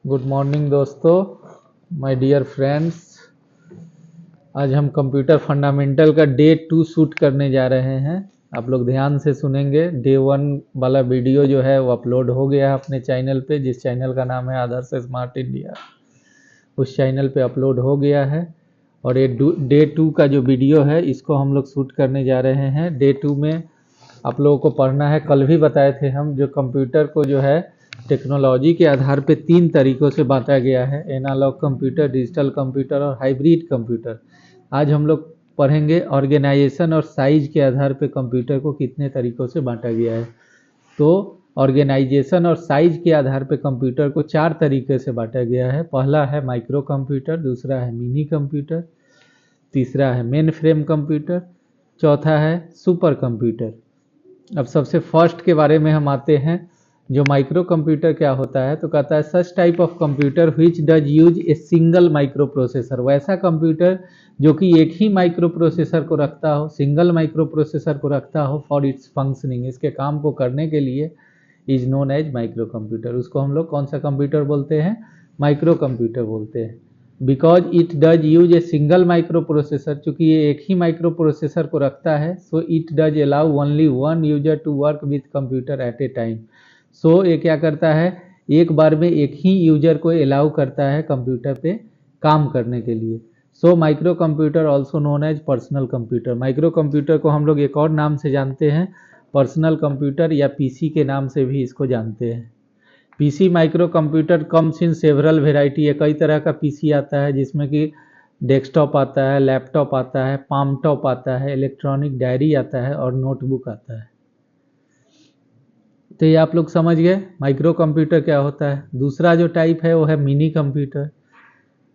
Good morning दोस्तों, my dear friends. आज हम कंप्यूटर फंडामेंटल का डे 2 शूट करने जा रहे हैं। आप लोग ध्यान से सुनेंगे। डे 1 वाला वीडियो जो है वो अपलोड हो गया है अपने चैनल पे, जिस चैनल का नाम है आदर्श स्मार्ट इंडिया। उस चैनल पे अपलोड हो गया है और ये डे 2 का जो वीडियो है इसको हम लोग शूट करने जा रहे हैं। डे 2 में आप लोगों को पढ़ना है, कल भी बताए थे हम, जो कंप्यूटर को जो है टेक्नोलॉजी के आधार पे 3 तरीक़ों से बांटा गया है: एनालॉग कंप्यूटर, डिजिटल कंप्यूटर और हाइब्रिड कंप्यूटर। आज हम लोग पढ़ेंगे ऑर्गेनाइजेशन और साइज के आधार पे कंप्यूटर को कितने तरीक़ों से बांटा गया है। तो ऑर्गेनाइजेशन और साइज के आधार पे कंप्यूटर को 4 तरीके से बांटा गया है। पहला है माइक्रो कंप्यूटर, दूसरा है मिनी कंप्यूटर, तीसरा है मेन फ्रेम कंप्यूटर, चौथा है सुपर कंप्यूटर। अब सबसे फर्स्ट के बारे में हम आते हैं। जो माइक्रो कंप्यूटर क्या होता है, तो कहता है such type of computer which does use a single micro processor. वैसा कंप्यूटर जो कि एक ही माइक्रो प्रोसेसर को रखता हो, सिंगल माइक्रो प्रोसेसर को रखता हो फॉर इट्स फंक्शनिंग, इसके काम को करने के लिए, is known as micro computer. उसको हम लोग कौन सा कंप्यूटर बोलते हैं? माइक्रो कंप्यूटर बोलते हैं। Because it does use a single microprocessor, चूँकि ये एक ही माइक्रो प्रोसेसर को रखता है, so it does allow only one user to work with computer at a time. So ये क्या करता है, एक बार में एक ही यूजर को अलाउ करता है कंप्यूटर पे काम करने के लिए। So micro computer also known as personal computer. Micro computer को हम लोग एक और नाम से जानते हैं, पर्सनल कंप्यूटर या पीसी के नाम से भी इसको जानते हैं। PC micro computer comes in several variety है। कई तरह का पीसी आता है, जिसमें कि डेस्कटॉप आता है, लैपटॉप आता है, पाम टॉप आता है, इलेक्ट्रॉनिक डायरी आता है और नोटबुक आता है। तो ये आप लोग समझ गए माइक्रो कंप्यूटर क्या होता है। दूसरा जो टाइप है वो है मिनी कंप्यूटर।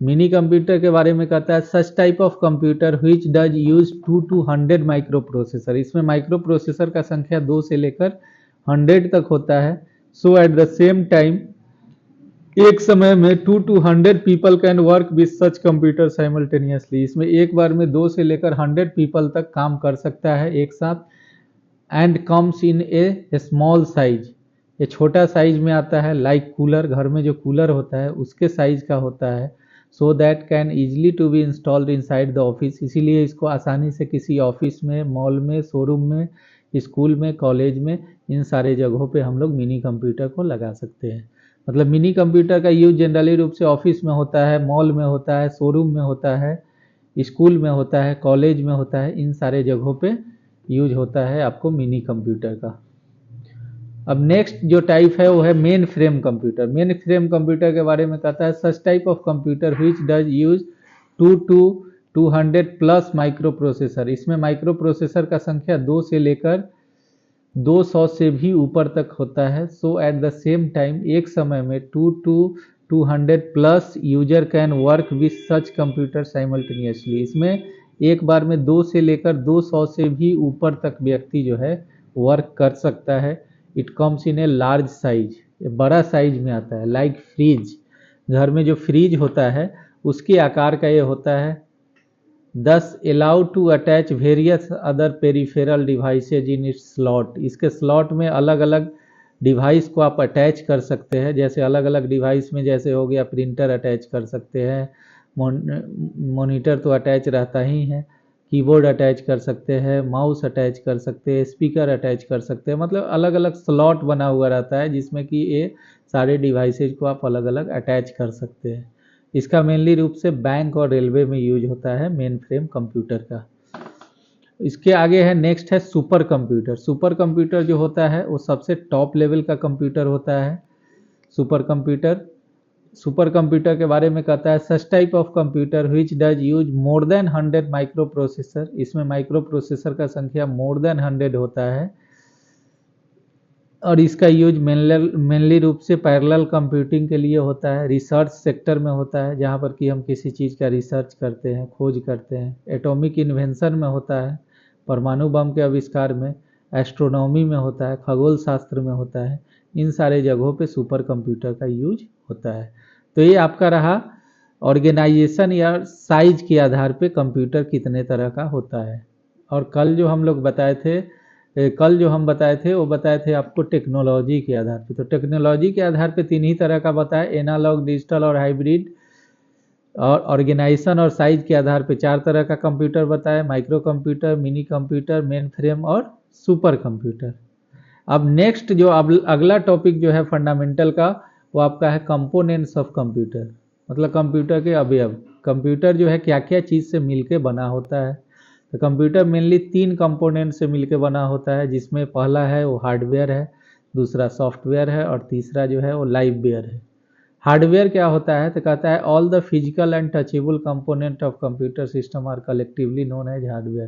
मिनी कंप्यूटर के बारे में कहता है such type of computer which does use 2 to 100 micro processor. इसमें माइक्रो प्रोसेसर का संख्या 2 से लेकर 100 तक होता है। सो एट द सेम टाइम, एक समय में 2 to 100 people can work with such computer simultaneously. इसमें एक बार में 2 से लेकर 100 पीपल तक काम कर सकता है एक साथ। And comes in A small size, ये छोटा साइज में आता है। लाइक कूलर, घर में जो कूलर होता है उसके साइज का होता है। So that can easily to be installed inside the office, इसीलिए इसको आसानी से किसी ऑफिस में, मॉल में, शोरूम में, स्कूल में, कॉलेज में, इन सारे जगहों पे हम लोग मिनी कंप्यूटर को लगा सकते हैं। मतलब मिनी कंप्यूटर का यूज जनरली रूप से ऑफिस में होता है, मॉल में होता है, शोरूम में होता है, स्कूल में होता है, कॉलेज में होता है, इन सारे जगहों पे यूज होता है आपको मिनी कंप्यूटर का। अब नेक्स्ट जो टाइप है वो है main frame computer. Main frame computer के बारे में कहता है such type of computer which does use 2 to 200 plus micro processor. इसमें माइक्रो प्रोसेसर का संख्या 2 से लेकर 200 से भी ऊपर तक होता है। सो एट द सेम टाइम, एक समय में 2 to 200 plus user can work with such computer simultaneously. इसमें एक बार में 2 से लेकर 200 से भी ऊपर तक व्यक्ति जो है वर्क कर सकता है। It comes in a large size, बड़ा साइज में आता है। लाइक फ्रिज, घर में जो फ्रिज होता है उसके आकार का ये होता है। This allow to attach various other peripheral devices in its slot. इसके स्लॉट में अलग अलग डिवाइस को आप अटैच कर सकते हैं। जैसे अलग अलग डिवाइस में जैसे हो गया प्रिंटर अटैच कर सकते हैं, मॉनिटर तो अटैच रहता ही है, कीबोर्ड अटैच कर सकते हैं, माउस अटैच कर सकते हैं, स्पीकर अटैच कर सकते हैं। मतलब अलग अलग स्लॉट बना हुआ रहता है जिसमें कि ये सारे डिवाइसेज को आप अलग अलग अटैच कर सकते हैं। इसका मेनली रूप से बैंक और रेलवे में यूज होता है मेन फ्रेम कंप्यूटर का। इसके आगे है, नेक्स्ट है सुपर कंप्यूटर। सुपर कंप्यूटर जो होता है वो सबसे टॉप लेवल का कंप्यूटर होता है। सुपर कंप्यूटर के बारे में कहता है such type of computer which does use more than 100 micro processor. इसमें माइक्रो प्रोसेसर का संख्या मोर देन 100 होता है और इसका यूज मेनली रूप से पैरेलल कंप्यूटिंग के लिए होता है। रिसर्च सेक्टर में होता है, जहाँ पर कि हम किसी चीज़ का रिसर्च करते हैं, खोज करते हैं। एटॉमिक इन्वेंशन में होता है, परमाणु बम के आविष्कार में। एस्ट्रोनॉमी में होता है, खगोल शास्त्र में होता है। इन सारे जगहों पे सुपर कंप्यूटर का यूज होता है। तो ये आपका रहा ऑर्गेनाइजेशन या साइज के आधार पे कंप्यूटर कितने तरह का होता है। और कल जो हम लोग बताए थे कल जो हम बताए थे वो बताए थे आपको टेक्नोलॉजी के आधार पे। तो टेक्नोलॉजी के आधार पे 3 ही तरह का बताया, एनालॉग, डिजिटल और हाइब्रिड। और ऑर्गेनाइजेशन और साइज के आधार पे 4 तरह का कंप्यूटर बताया, micro computer, mini computer, main frame और सुपर कंप्यूटर। अब नेक्स्ट जो अगला टॉपिक जो है फंडामेंटल का, वो आपका है कंपोनेंट्स ऑफ कंप्यूटर, मतलब कंप्यूटर के अवयव। कंप्यूटर जो है क्या क्या चीज़ से मिलके बना होता है। तो कंप्यूटर मेनली 3 कंपोनेंट से मिलके बना होता है, जिसमें पहला है वो हार्डवेयर है, दूसरा सॉफ्टवेयर है और तीसरा जो है वो लाइववेयर है। हार्डवेयर क्या होता है, तो कहता है all the physical and touchable component of computer system are collectively known as hardware.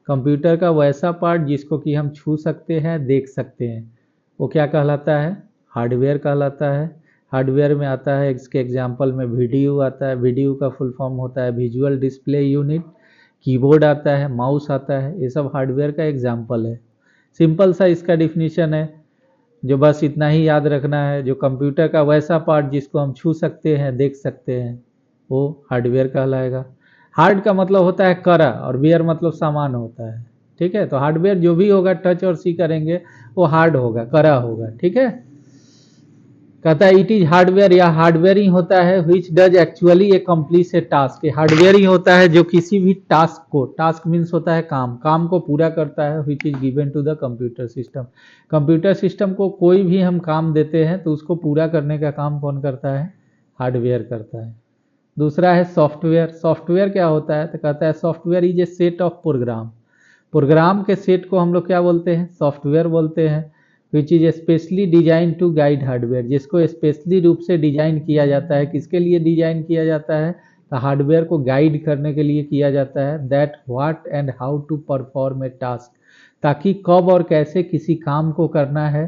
Computer का वैसा पार्ट जिसको कि हम छू सकते हैं, देख सकते हैं, वो क्या कहलाता है, हार्डवेयर कहलाता है। हार्डवेयर में आता है, इसके एग्जांपल में वीडियो आता है, वीडियो का फुल फॉर्म होता है विजुअल डिस्प्ले यूनिट। कीबोर्ड आता है, माउस आता है, ये सब हार्डवेयर का एग्जाम्पल है। सिंपल सा इसका डिफिनीशन है, जो बस इतना ही याद रखना है, जो कंप्यूटर का वैसा पार्ट जिसको हम छू सकते हैं, देख सकते हैं, वो हार्डवेयर कहलाएगा। हार्ड का मतलब होता है करा और वेयर मतलब सामान होता है, ठीक है। तो हार्डवेयर जो भी होगा टच और सी करेंगे वो हार्ड होगा, करा होगा, ठीक है। कहता है इट इज हार्डवेयर, या हार्डवेयर ही होता है which does actually a complete a task. Hardware ही होता है जो किसी भी टास्क को, टास्क मीन्स होता है काम, काम को पूरा करता है, which is given to the computer system. Computer system को कोई भी हम काम देते हैं तो उसको पूरा करने का काम कौन करता है, हार्डवेयर करता है। दूसरा है सॉफ्टवेयर। सॉफ्टवेयर क्या होता है, तो कहता है software is a set of program. Program के सेट को हम लोग क्या बोलते हैं, सॉफ्टवेयर बोलते हैं। Which is specially design to guide hardware, जिसको स्पेशली रूप से डिजाइन किया जाता है, किसके लिए डिजाइन किया जाता है, तो हार्डवेयर को गाइड करने के लिए किया जाता है। That what and how to perform a task, ताकि कब और कैसे किसी काम को करना है।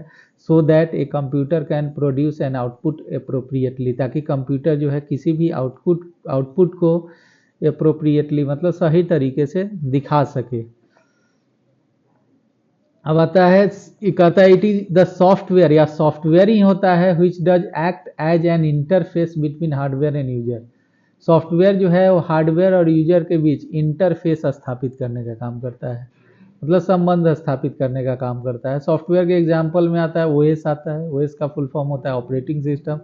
So that a computer can produce an output appropriately, ताकि कंप्यूटर जो है किसी भी आउटपुट को अप्रोप्रिएटली मतलब सही तरीके से दिखा सके। अब आता है, कहता है इट इज द सॉफ्टवेयर, या सॉफ्टवेयर ही होता है which does act as an interface between hardware and user. Software जो है वो हार्डवेयर और यूजर के बीच इंटरफेस स्थापित करने का काम करता है, मतलब संबंध स्थापित करने का काम करता है। सॉफ्टवेयर के एग्जाम्पल में आता है ओएस आता है, ओएस का फुल फॉर्म होता है ऑपरेटिंग सिस्टम।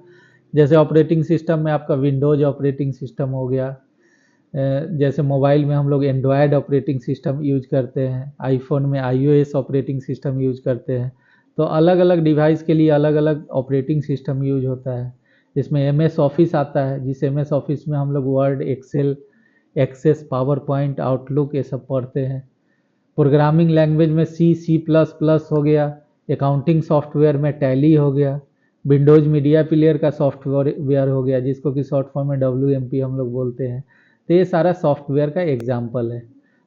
जैसे ऑपरेटिंग सिस्टम में आपका विंडोज ऑपरेटिंग सिस्टम हो गया, जैसे मोबाइल में हम लोग एंड्रॉयड ऑपरेटिंग सिस्टम यूज करते हैं, आईफोन में आईओएस ऑपरेटिंग सिस्टम यूज करते हैं। तो अलग अलग डिवाइस के लिए अलग अलग ऑपरेटिंग सिस्टम यूज होता है। इसमें एमएस ऑफिस आता है, जिस एमएस ऑफिस में हम लोग word, excel, access, power point, outlook ये सब पढ़ते हैं। प्रोग्रामिंग लैंग्वेज में सी प्लस प्लस हो गया, अकाउंटिंग सॉफ्टवेयर में टैली हो गया, विंडोज मीडिया प्लेयर का सॉफ्टवेयर हो गया, जिसको कि शॉर्ट फॉर्म में WMP हम लोग बोलते हैं। तो ये सारा सॉफ्टवेयर का एग्जाम्पल है।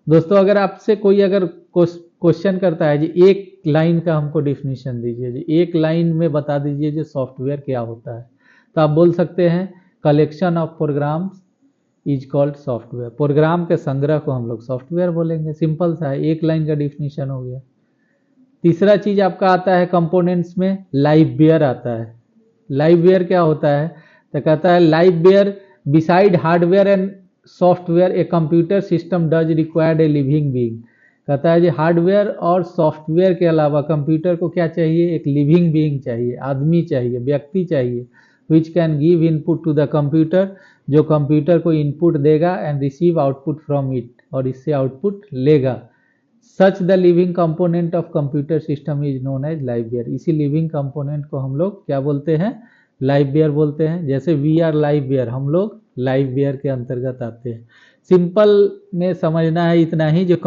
दोस्तों अगर आपसे कोई अगर क्वेश्चन करता है जी एक लाइन का हमको डिफिनीशन दीजिए, जी एक लाइन में बता दीजिए जो सॉफ्टवेयर क्या होता है, तो आप बोल सकते हैं collection of programs is called software. Program के संग्रह को हम लोग सॉफ्टवेयर बोलेंगे, सिंपल सा है, एक लाइन का डिफिनीशन हो गया। तीसरा चीज आपका आता है कंपोनेंट्स में लाइववेयर आता है। लाइववेयर क्या होता है, तो कहता है liveware beside hardware and software a computer system does required a living being. कहता है जी हार्डवेयर और सॉफ्टवेयर के अलावा कंप्यूटर को क्या चाहिए, एक लिविंग बीइंग चाहिए, आदमी चाहिए, व्यक्ति चाहिए, which can give input to the computer, जो कंप्यूटर को इनपुट देगा and receive output from it, और इससे आउटपुट लेगा। Such the living component of computer system is known as liveware. इसी लिविंग कंपोनेंट को हम लोग क्या बोलते हैं, लाइववेयर बोलते हैं। जैसे वी आर लाइववेयर, हम लोग लाइववेयर के अंतर्गत आते हैं। सिंपल में समझना है इतना ही, जो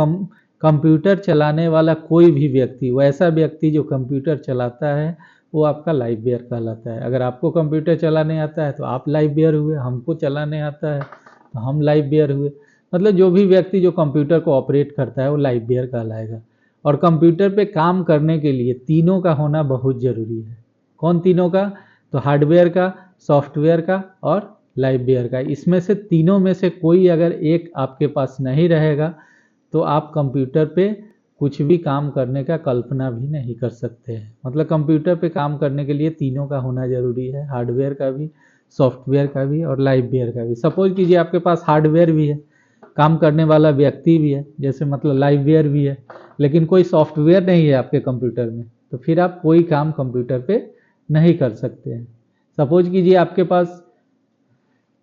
कंप्यूटर चलाने वाला कोई भी व्यक्ति, वैसा व्यक्ति जो कंप्यूटर चलाता है वो आपका लाइववेयर कहलाता है। अगर आपको कंप्यूटर चलाने आता है तो आप लाइववेयर हुए, हमको चलाने आता है तो हम लाइववेयर हुए। मतलब जो भी व्यक्ति जो कंप्यूटर को ऑपरेट करता है वो लाइववेयर कहलाएगा। और कंप्यूटर पे काम करने के लिए तीनों का होना बहुत ज़रूरी है। कौन तीनों का, तो हार्डवेयर का, सॉफ्टवेयर का और लाइववेयर का। इसमें से तीनों में से कोई अगर एक आपके पास नहीं रहेगा तो आप कंप्यूटर पे कुछ भी काम करने का कल्पना भी नहीं कर सकते हैं। मतलब कंप्यूटर पे काम करने के लिए तीनों का होना जरूरी है, हार्डवेयर का भी, सॉफ्टवेयर का भी और लाइववेयर का भी। सपोज कीजिए आपके पास हार्डवेयर भी है, काम करने वाला व्यक्ति भी है, जैसे मतलब लाइववेयर भी है, लेकिन कोई सॉफ्टवेयर नहीं है आपके कंप्यूटर में, तो फिर आप कोई काम कंप्यूटर पे नहीं कर सकते हैं। सपोज कीजिए आपके पास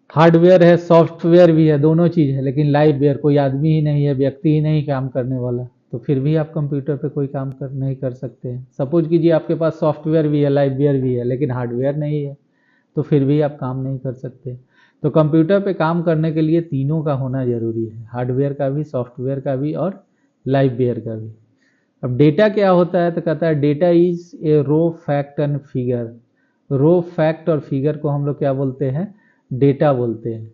हार्डवेयर है, सॉफ्टवेयर भी है, दोनों चीज़ है, लेकिन लाइववेयर कोई आदमी ही नहीं है, व्यक्ति ही नहीं काम करने वाला, तो फिर भी आप कंप्यूटर पे कोई काम नहीं कर सकते हैं। सपोज कीजिए आपके पास सॉफ्टवेयर भी है, लाइववेयर भी है, लेकिन हार्डवेयर नहीं है, तो फिर भी आप काम नहीं कर सकते। तो कंप्यूटर पे काम करने के लिए तीनों का होना जरूरी है, हार्डवेयर का भी, सॉफ्टवेयर का भी और लाइववेयर का भी। अब डेटा क्या होता है, तो कहता है data is a raw fact and figure. Raw fact और फिगर को हम लोग क्या बोलते हैं, डेटा बोलते हैं।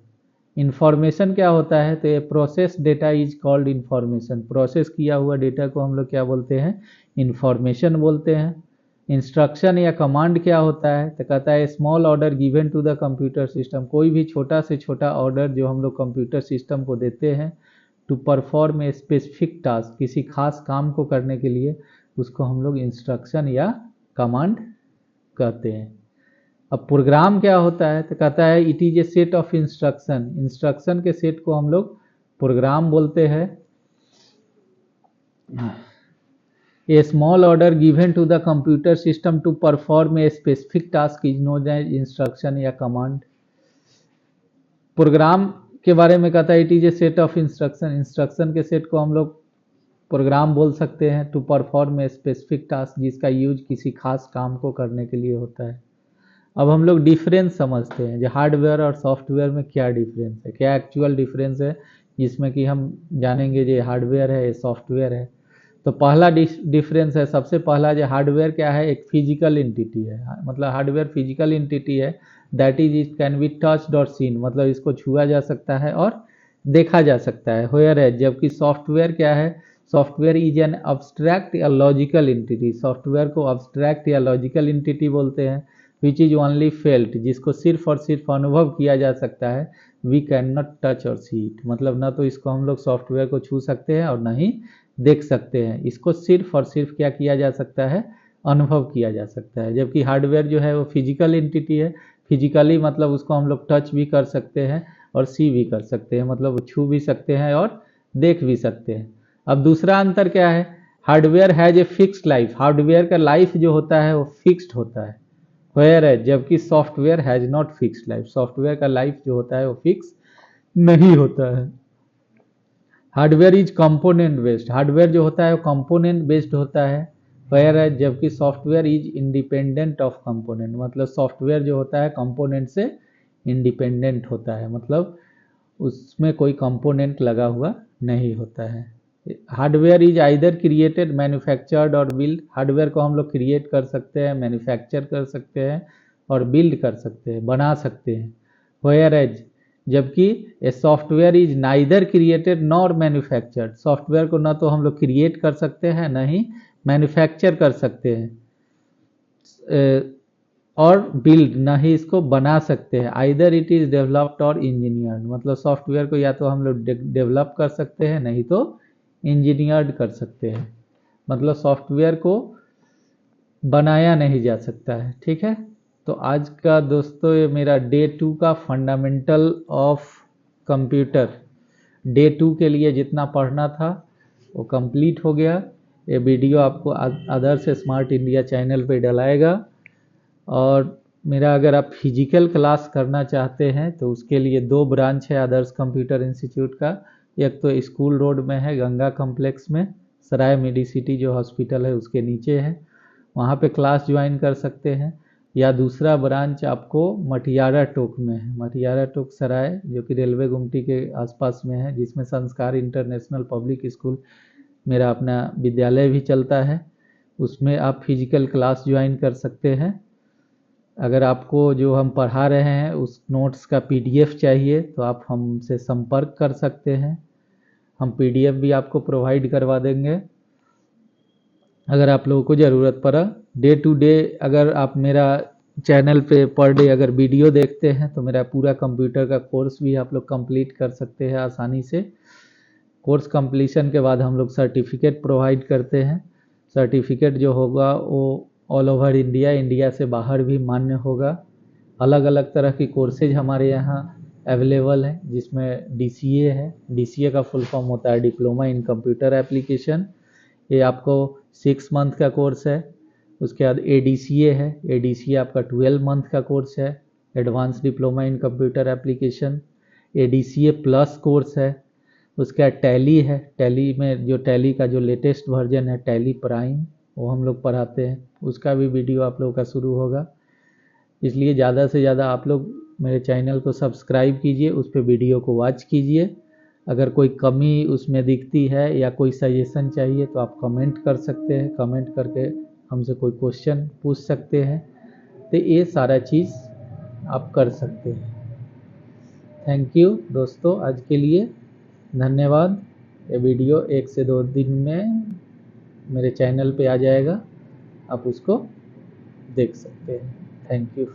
इंफॉर्मेशन क्या होता है, तो ये process data is called information. Process किया हुआ डेटा को हम लोग क्या बोलते हैं, इंफॉर्मेशन बोलते हैं। इंस्ट्रक्शन या कमांड क्या होता है, तो कहता है small order given to the computer system. कोई भी छोटा से छोटा ऑर्डर जो हम लोग कंप्यूटर सिस्टम को देते हैं to perform a specific task, किसी खास काम को करने के लिए, उसको हम लोग इंस्ट्रक्शन या कमांड कहते हैं। अब प्रोग्राम क्या होता है, तो कहता है it is a set of instruction. Instruction के सेट को हम लोग प्रोग्राम बोलते हैं। A small order given to the computer system to perform a specific task is known as instruction या कमांड। प्रोग्राम के बारे में कहता है it is a set of instruction. Instruction के सेट को हम लोग प्रोग्राम बोल सकते हैं। To perform a specific task, जिसका यूज किसी खास काम को करने के लिए होता है। अब हम लोग डिफरेंस समझते हैं, जो हार्डवेयर और सॉफ्टवेयर में क्या डिफरेंस है, क्या एक्चुअल डिफरेंस है, जिसमें कि हम जानेंगे जो हार्डवेयर है, ये सॉफ्टवेयर है। तो पहला डिफरेंस है, सबसे पहला जो हार्डवेयर क्या है, एक फिजिकल एंटिटी है, मतलब हार्डवेयर फिजिकल एंटिटी है। That is it can be touched और सीन, मतलब इसको छुआ जा सकता है और देखा जा सकता है। वेयर है, जबकि सॉफ्टवेयर क्या है, सॉफ्टवेयर इज एन अब्स्ट्रैक्ट या लॉजिकल एंटिटी। सॉफ्टवेयर को अब्स्ट्रैक्ट या लॉजिकल एंटिटी बोलते हैं। विच इज ओनली फेल्ट, जिसको सिर्फ और सिर्फ अनुभव किया जा सकता है। वी कैन नॉट टच और सी इट, मतलब ना तो इसको हम लोग सॉफ्टवेयर को छू सकते हैं और ना ही देख सकते हैं। इसको सिर्फ और सिर्फ क्या किया जा सकता है, अनुभव किया जा सकता है। जबकि हार्डवेयर जो है वो फिजिकल एंटिटी है। फिजिकली मतलब उसको हम लोग टच भी कर सकते हैं और सी भी कर सकते हैं, मतलब छू भी सकते हैं और देख भी सकते हैं। अब दूसरा अंतर क्या है, hardware has a fixed life. Hardware का लाइफ जो होता है वो फिक्स्ड होता है। वेयर है, जबकि software has not fixed life. Software का लाइफ जो होता है वो फिक्स नहीं होता है। Hardware is component based. Hardware जो होता है वो कंपोनेंट बेस्ड होता है। वेयर है, जबकि software is independent of component, मतलब सॉफ्टवेयर जो होता है कंपोनेंट से इंडिपेंडेंट होता है, मतलब उसमें कोई कंपोनेंट लगा हुआ नहीं होता है। Hardware is either created, manufactured और बिल्ड। हार्डवेयर को हम लोग क्रिएट कर सकते हैं, मैन्युफैक्चर कर सकते हैं और बिल्ड कर सकते हैं, बना सकते हैं। वेयर एज, जबकि a software is neither created nor manufactured. Software को ना तो हम लोग क्रिएट कर सकते हैं, ना ही मैन्युफैक्चर कर सकते हैं और बिल्ड, ना ही इसको बना सकते हैं। आइदर इट इज डेवलप्ड और इंजीनियर्ड, मतलब सॉफ्टवेयर को या तो हम लोग डेवलप कर सकते हैं, नहीं तो इंजीनियर्ड कर सकते हैं, मतलब सॉफ्टवेयर को बनाया नहीं जा सकता है। ठीक है, तो आज का दोस्तों ये मेरा डे 2 का फंडामेंटल ऑफ कंप्यूटर, डे 2 के लिए जितना पढ़ना था वो कंप्लीट हो गया। ये वीडियो आपको आदर्श स्मार्ट इंडिया चैनल पे डलाएगा। और मेरा अगर आप फिजिकल क्लास करना चाहते हैं तो उसके लिए 2 ब्रांच है आदर्श कंप्यूटर इंस्टीट्यूट का। एक तो स्कूल रोड में है गंगा कॉम्प्लेक्स में, सराय मेडिसिटी जो हॉस्पिटल है उसके नीचे है, वहाँ पे क्लास ज्वाइन कर सकते हैं। या दूसरा ब्रांच आपको मटियारा टोक में है, मटियारा टोक सराय जो कि रेलवे गुमटी के आसपास में है, जिसमें संस्कार इंटरनेशनल पब्लिक स्कूल मेरा अपना विद्यालय भी चलता है। उसमें आप फिजिकल क्लास ज्वाइन कर सकते हैं। अगर आपको जो हम पढ़ा रहे हैं उस नोट्स का PDF चाहिए तो आप हमसे संपर्क कर सकते हैं, हम PDF भी आपको प्रोवाइड करवा देंगे अगर आप लोगों को ज़रूरत पड़ा। डे टू डे अगर आप मेरा चैनल पे पर डे अगर वीडियो देखते हैं तो मेरा पूरा कंप्यूटर का कोर्स भी आप लोग कंप्लीट कर सकते हैं आसानी से। कोर्स कंप्लीशन के बाद हम लोग सर्टिफिकेट प्रोवाइड करते हैं। सर्टिफिकेट जो होगा वो ऑल ओवर इंडिया, इंडिया से बाहर भी मान्य होगा। अलग अलग तरह की कोर्सेज हमारे यहाँ अवेलेबल है, जिसमें DCA है। DCA का फुल फॉर्म होता है डिप्लोमा इन कंप्यूटर एप्लीकेशन। ये आपको 6 मंथ का कोर्स है। उसके बाद ADCA है। ADCA आपका 12 मंथ का कोर्स है, advance diploma in computer application. ADCA plus course है। उसके बाद टैली है। टैली में जो टैली का जो लेटेस्ट वर्जन है टैली प्राइम, वो हम लोग पढ़ाते हैं। उसका भी वीडियो आप लोगों का शुरू होगा, इसलिए ज़्यादा से ज़्यादा आप लोग मेरे चैनल को सब्सक्राइब कीजिए, उस पर वीडियो को वॉच कीजिए। अगर कोई कमी उसमें दिखती है या कोई सजेशन चाहिए तो आप कमेंट कर सकते हैं, कमेंट करके हमसे कोई क्वेश्चन पूछ सकते हैं। तो ये सारा चीज़ आप कर सकते हैं। थैंक यू दोस्तों, आज के लिए धन्यवाद। ये वीडियो 1 से 2 दिन में मेरे चैनल पे आ जाएगा, आप उसको देख सकते हैं। Thank you.